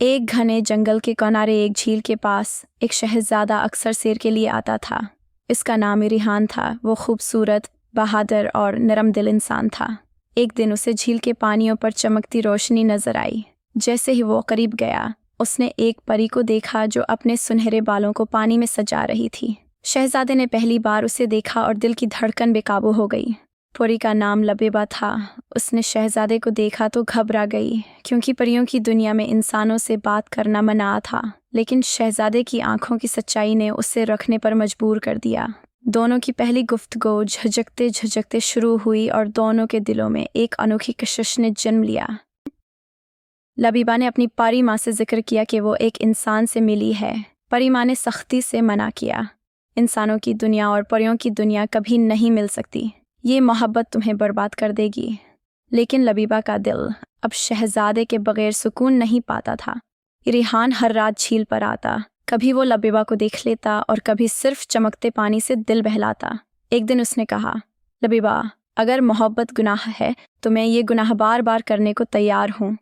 एक घने जंगल के किनारे एक झील के पास एक शहजादा अक्सर सैर के लिए आता था। इसका नाम रिहान था। वो खूबसूरत, बहादुर और नरम दिल इंसान था। एक दिन उसे झील के पानियों पर चमकती रोशनी नजर आई। जैसे ही वो करीब गया, उसने एक परी को देखा जो अपने सुनहरे बालों को पानी में सजा रही थी। शहजादे ने पहली बार उसे देखा और दिल की धड़कन बेकाबू हो गई। परी का नाम लबीबा था। उसने शहजादे को देखा तो घबरा गई, क्योंकि परियों की दुनिया में इंसानों से बात करना मना था। लेकिन शहजादे की आंखों की सच्चाई ने उसे रखने पर मजबूर कर दिया। दोनों की पहली गुफ्तगू झिझकते झिझकते शुरू हुई और दोनों के दिलों में एक अनोखी कशिश ने जन्म लिया। लबीबा ने अपनी परी माँ से जिक्र किया कि वो एक इंसान से मिली है। परी माँ ने सख्ती से मना किया। इंसानों की दुनिया और परियों की दुनिया कभी नहीं मिल सकती। ये मोहब्बत तुम्हें बर्बाद कर देगी। लेकिन लबीबा का दिल अब शहजादे के बगैर सुकून नहीं पाता था। रिहान हर रात झील पर आता। कभी वो लबीबा को देख लेता और कभी सिर्फ चमकते पानी से दिल बहलाता। एक दिन उसने कहा, लबीबा, अगर मोहब्बत गुनाह है तो मैं ये गुनाह बार बार करने को तैयार हूँ।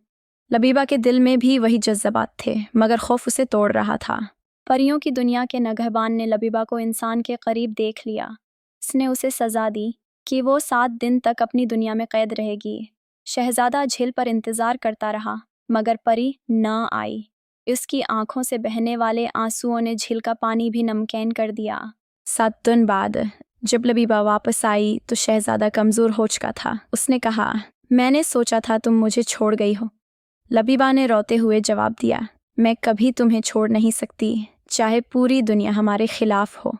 लबीबा के दिल में भी वही जज्बात थे, मगर खौफ उसे तोड़ रहा था। परियों की दुनिया के नगहबान ने लबीबा को इंसान के करीब देख लिया। उसने उसे सजा दी कि वो 7 दिन तक अपनी दुनिया में कैद रहेगी। शहजादा झील पर इंतज़ार करता रहा, मगर परी न आई। उसकी आंखों से बहने वाले आंसुओं ने झील का पानी भी नमकीन कर दिया। 7 दिन बाद जब लबीबा वापस आई तो शहजादा कमज़ोर हो चुका था। उसने कहा, मैंने सोचा था तुम मुझे छोड़ गई हो। लबीबा ने रोते हुए जवाब दिया, मैं कभी तुम्हें छोड़ नहीं सकती, चाहे पूरी दुनिया हमारे खिलाफ हो।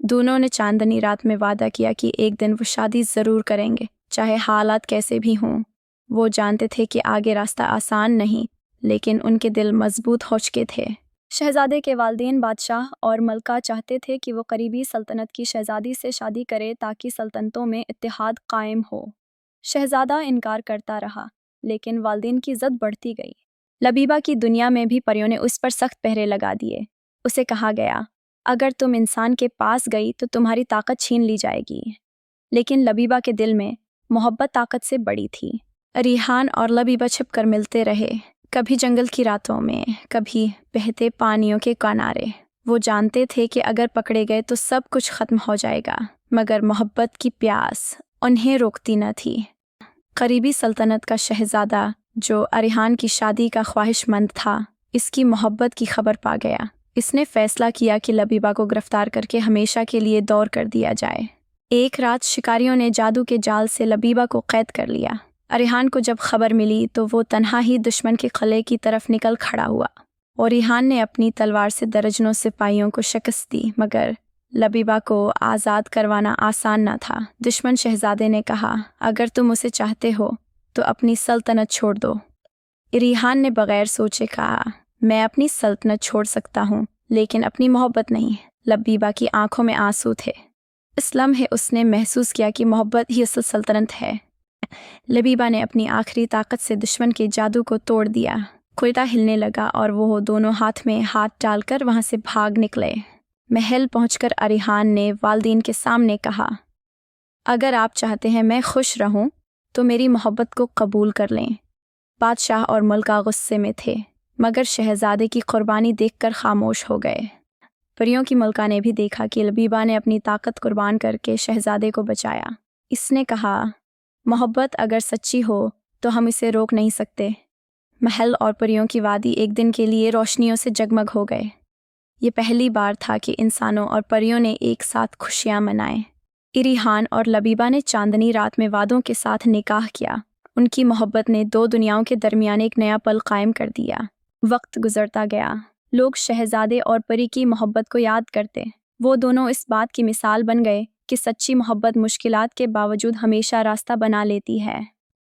दोनों ने चांदनी रात में वादा किया कि एक दिन वो शादी ज़रूर करेंगे, चाहे हालात कैसे भी हों। वो जानते थे कि आगे रास्ता आसान नहीं, लेकिन उनके दिल मजबूत हो चुके थे। शहजादे के वालिदैन बादशाह और मलका चाहते थे कि वो करीबी सल्तनत की शहजादी से शादी करे ताकि सल्तनतों में इत्तेहाद कायम हो। शहजादा इनकार करता रहा, लेकिन वालिदैन की ज़द बढ़ती गई। लबीबा की दुनिया में भी परियों ने उस पर सख्त पहरे लगा दिए। उसे कहा गया, अगर तुम इंसान के पास गई तो तुम्हारी ताकत छीन ली जाएगी। लेकिन लबीबा के दिल में मोहब्बत ताकत से बड़ी थी। रिहान और लबीबा छिपकर मिलते रहे, कभी जंगल की रातों में, कभी बहते पानियों के किनारे। वो जानते थे कि अगर पकड़े गए तो सब कुछ खत्म हो जाएगा, मगर मोहब्बत की प्यास उन्हें रोकती न थी। करीबी सल्तनत का शहजादा, जो अरिहान की शादी का ख्वाहिशमंद था, इसकी मोहब्बत की खबर पा गया। इसने फैसला किया कि लबीबा को गिरफ्तार करके हमेशा के लिए दौर कर दिया जाए। एक रात शिकारियों ने जादू के जाल से लबीबा को कैद कर लिया। अरिहान को जब खबर मिली तो वो तन्हा ही दुश्मन के किले की तरफ निकल खड़ा हुआ, और रिहान ने अपनी तलवार से दर्जनों सिपाहियों को शिकस्त दी, मगर लबीबा को आज़ाद करवाना आसान न था। दुश्मन शहजादे ने कहा, अगर तुम उसे चाहते हो तो अपनी सल्तनत छोड़ दो। रिहान ने बगैर सोचे कहा, मैं अपनी सल्तनत छोड़ सकता हूँ, लेकिन अपनी मोहब्बत नहीं। लबीबा की आंखों में आंसू थे। इस लम्हे उसने महसूस किया कि मोहब्बत ही असल सल्तनत है। लबीबा ने अपनी आखिरी ताकत से दुश्मन के जादू को तोड़ दिया। कुर्ता हिलने लगा और वो दोनों हाथ में हाथ डालकर वहाँ से भाग निकले। महल पहुंचकर अरिहान ने वालिदैन के सामने कहा, अगर आप चाहते हैं मैं खुश रहूं तो मेरी मोहब्बत को कबूल कर लें। बादशाह और मलका गुस्से में थे, मगर शहजादे की कुर्बानी देखकर खामोश हो गए। परियों की मलका ने भी देखा कि लबीबा ने अपनी ताकत कुर्बान करके शहजादे को बचाया। इसने कहा, मोहब्बत अगर सच्ची हो तो हम इसे रोक नहीं सकते। महल और परियों की वादी एक दिन के लिए रोशनियों से जगमग हो गए। ये पहली बार था कि इंसानों और परियों ने एक साथ खुशियाँ मनाएं। रिहान और लबीबा ने चांदनी रात में वादों के साथ निकाह किया। उनकी मोहब्बत ने 2 दुनियाओं के दरमियान एक नया पल कायम कर दिया। वक्त गुजरता गया, लोग शहजादे और परी की मोहब्बत को याद करते। वो दोनों इस बात की मिसाल बन गए कि सच्ची मोहब्बत मुश्किलात के बावजूद हमेशा रास्ता बना लेती है।